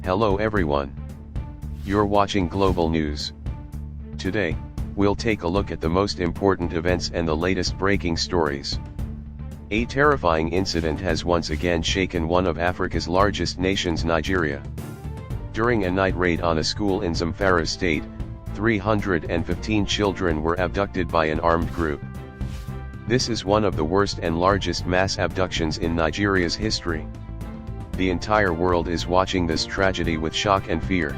Hello everyone. You're watching Global News. Today, we'll take a look at the most important events and the latest breaking stories. A terrifying incident has once again shaken one of Africa's largest nations, Nigeria. During a night raid on a school in Zamfara state, 315 children were abducted by an armed group. This is one of the worst and largest mass abductions in Nigeria's history. The entire world is watching this tragedy with shock and fear.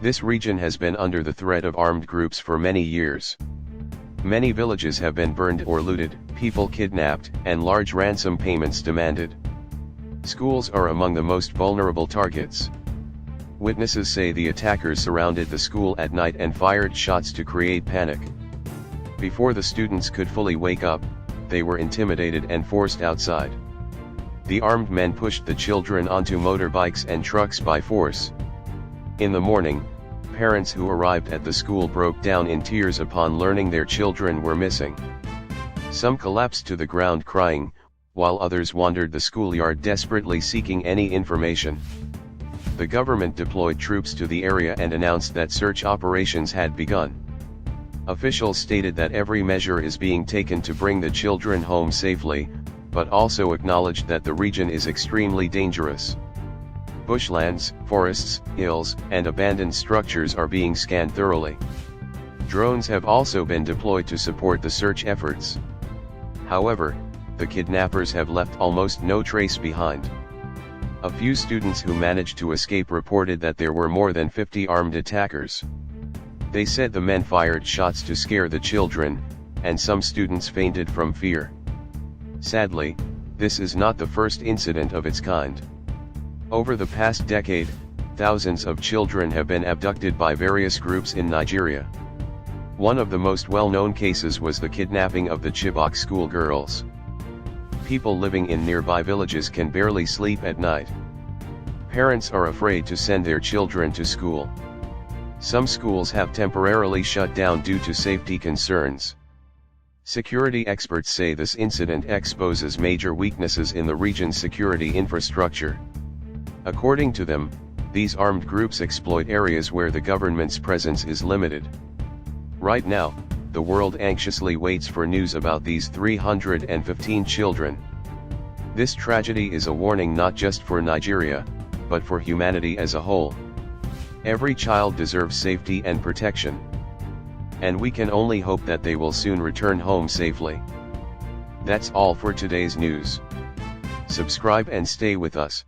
This region has been under the threat of armed groups for many years. Many villages have been burned or looted, people kidnapped, and large ransom payments demanded. Schools are among the most vulnerable targets. Witnesses say the attackers surrounded the school at night and fired shots to create panic. Before the students could fully wake up, they were intimidated and forced outside. The armed men pushed the children onto motorbikes and trucks by force. In the morning, parents who arrived at the school broke down in tears upon learning their children were missing. Some collapsed to the ground crying, while others wandered the schoolyard desperately seeking any information. The government deployed troops to the area and announced that search operations had begun. Officials stated that every measure is being taken to bring the children home safely, but also acknowledged that the region is extremely dangerous. Bushlands, forests, hills, and abandoned structures are being scanned thoroughly. Drones have also been deployed to support the search efforts. However, the kidnappers have left almost no trace behind. A few students who managed to escape reported that there were more than 50 armed attackers. They said the men fired shots to scare the children, and some students fainted from fear. Sadly, this is not the first incident of its kind. Over the past decade, thousands of children have been abducted by various groups in Nigeria. One of the most well-known cases was the kidnapping of the Chibok schoolgirls. People living in nearby villages can barely sleep at night. Parents are afraid to send their children to school. Some schools have temporarily shut down due to safety concerns. Security experts say this incident exposes major weaknesses in the region's security infrastructure. According to them, these armed groups exploit areas where the government's presence is limited. Right now, the world anxiously waits for news about these 315 children. This tragedy is a warning not just for Nigeria, but for humanity as a whole. Every child deserves safety and protection. And we can only hope that they will soon return home safely. That's all for today's news. Subscribe and stay with us.